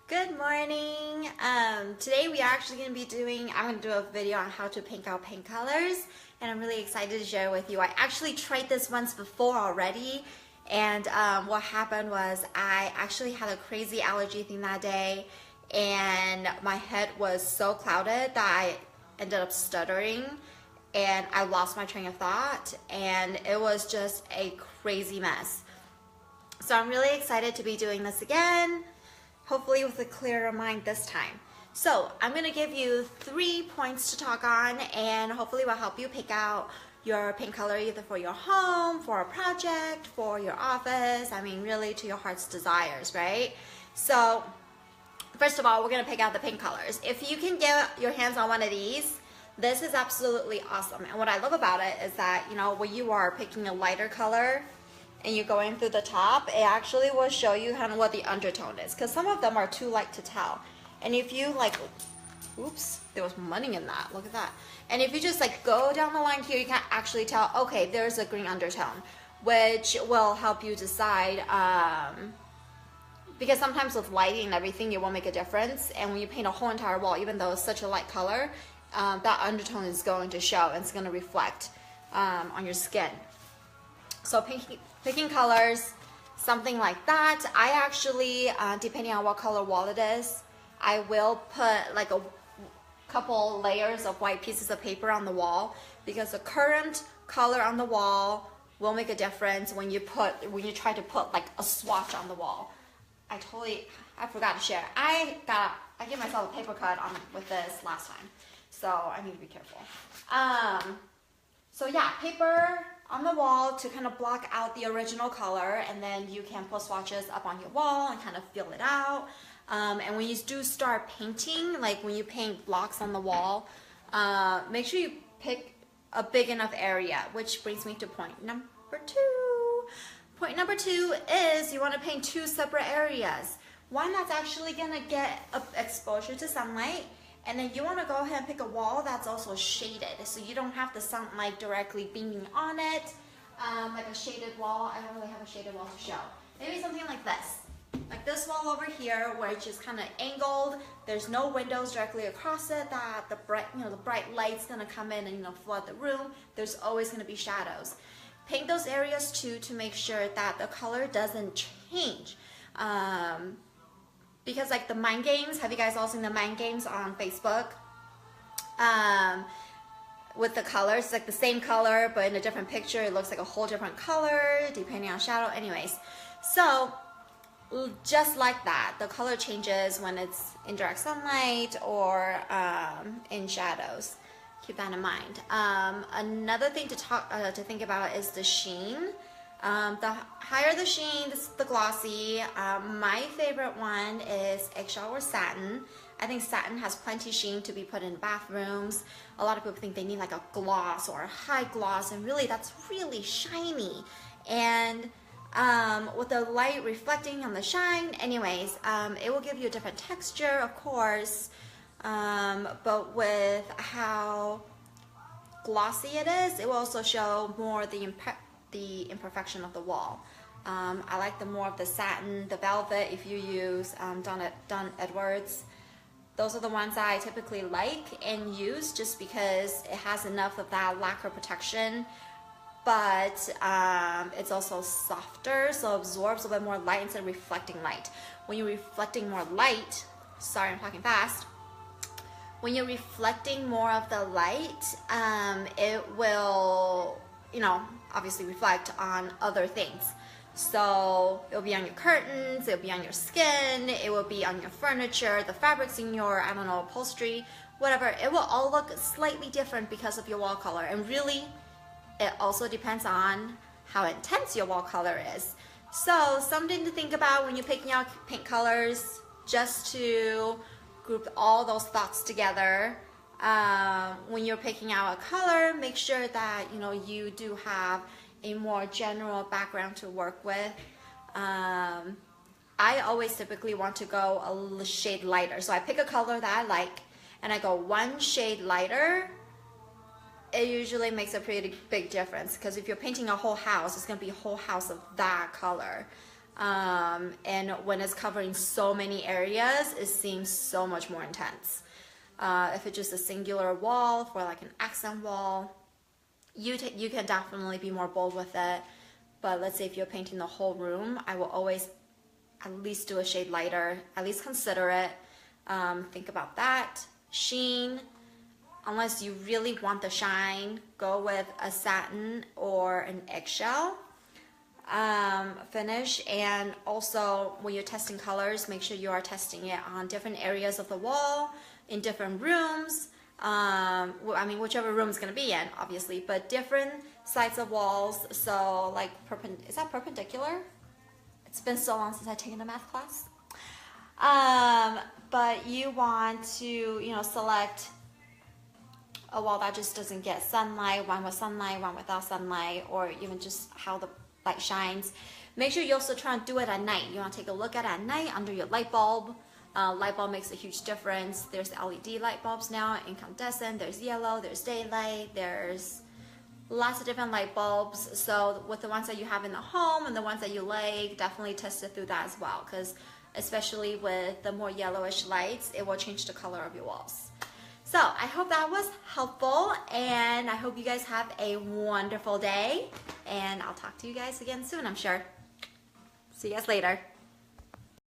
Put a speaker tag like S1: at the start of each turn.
S1: Good morning. Today we are actually going to be I'm going to do a video on how to pick out paint colors, and I'm really excited to share with you. I actually tried this once before already, and what happened was I actually had a crazy allergy thing that day, and my head was so clouded that I ended up stuttering, and I lost my train of thought, and it was just a crazy mess. So I'm really excited to be doing this again, hopefully with a clearer mind this time. So I'm going to give you 3 points to talk on, and hopefully will help you pick out your paint color either for your home, for a project, for your office, I mean really to your heart's desires, right? So first of all, we're going to pick out the paint colors. If you can get your hands on one of these, this is absolutely awesome. And what I love about it is that, you know, when you are picking a lighter color and you're going through the top, it actually will show you kind of what the undertone is, because some of them are too light to tell. And if you like, oops, there was money in that, look at that. And if you just like go down the line here, you can actually tell, okay, there's a green undertone, which will help you decide, because sometimes with lighting and everything, it won't make a difference. And when you paint a whole entire wall, even though it's such a light color, that undertone is going to show and it's going to reflect on your skin. So picking colors, something like that. I actually, depending on what color wall it is, I will put like a couple layers of white pieces of paper on the wall, because the current color on the wall will make a difference when you try to put like a swatch on the wall. I forgot to share. I gave myself a paper cut on with this last time, so I need to be careful. So yeah, paper on the wall to kind of block out the original color, and then you can put swatches up on your wall and kind of feel it out. And when you do start painting, like when you paint blocks on the wall, make sure you pick a big enough area, which brings me to point number 2. Point number 2 is you want to paint 2 separate areas. One that's actually going to get exposure to sunlight, and then you want to go ahead and pick a wall that's also shaded, so you don't have the sunlight directly beaming on it, like a shaded wall. I don't really have a shaded wall to show. Maybe something like this. Like this wall over here, which is kind of angled. There's no windows directly across it that the bright light's gonna come in and flood the room. There's always gonna be shadows. Paint those areas too to make sure that the color doesn't change. Because like the mind games, have you guys all seen the mind games on Facebook? With the colors, it's like the same color, but in a different picture, it looks like a whole different color depending on shadow. Anyways, so just like that, the color changes when it's in direct sunlight or in shadows. Keep that in mind. Another thing to think about is the sheen. The higher the sheen, this is the glossy. My favorite one is eggshell or satin. I think satin has plenty sheen to be put in bathrooms. A lot of people think they need like a gloss or a high gloss, and really that's really shiny. And with the light reflecting on the shine, anyways, it will give you a different texture, of course, but with how glossy it is, it will also show more the imperfection of the wall. I like the more of the satin, the velvet, if you use Dunn Edwards. Those are the ones that I typically like and use just because it has enough of that lacquer protection, but it's also softer, so it absorbs a bit more light instead of reflecting light. When you're reflecting more light, sorry I'm talking fast, when you're reflecting more of the light, it will, obviously reflect on other things. So it'll be on your curtains, it'll be on your skin, it will be on your furniture, the fabrics in your, upholstery, whatever. It will all look slightly different because of your wall color. And really, it also depends on how intense your wall color is. So something to think about when you're picking out paint colors, just to group all those thoughts together. When you're picking out a color, make sure that you do have a more general background to work with. I always typically want to go a shade lighter, so I pick a color that I like and I go 1 shade lighter. It usually makes a pretty big difference, because if you're painting a whole house, it's going to be a whole house of that color. And when it's covering so many areas, it seems so much more intense. If it's just a singular wall for like an accent wall, you can definitely be more bold with it. But let's say if you're painting the whole room, I will always at least do a shade lighter, at least consider it. Think about that. Sheen, unless you really want the shine, go with a satin or an eggshell finish. And also when you're testing colors, make sure you are testing it on different areas of the wall, in different rooms. I mean, whichever room is going to be in, obviously, but different sides of walls. So like, is that perpendicular? It's been so long since I've taken a math class. But you want to, you know, select a wall that just doesn't get sunlight, one with sunlight, one without sunlight, or even just how the light shines. Make sure you also try and do it at night. You want to take a look at it at night under your light bulb. Light bulb makes a huge difference. There's LED light bulbs now, incandescent, there's yellow, there's daylight, there's lots of different light bulbs. So with the ones that you have in the home and the ones that you like, definitely test it through that as well, because especially with the more yellowish lights, it will change the color of your walls. So I hope that was helpful, and I hope you guys have a wonderful day, and I'll talk to you guys again soon, I'm sure. See you guys later.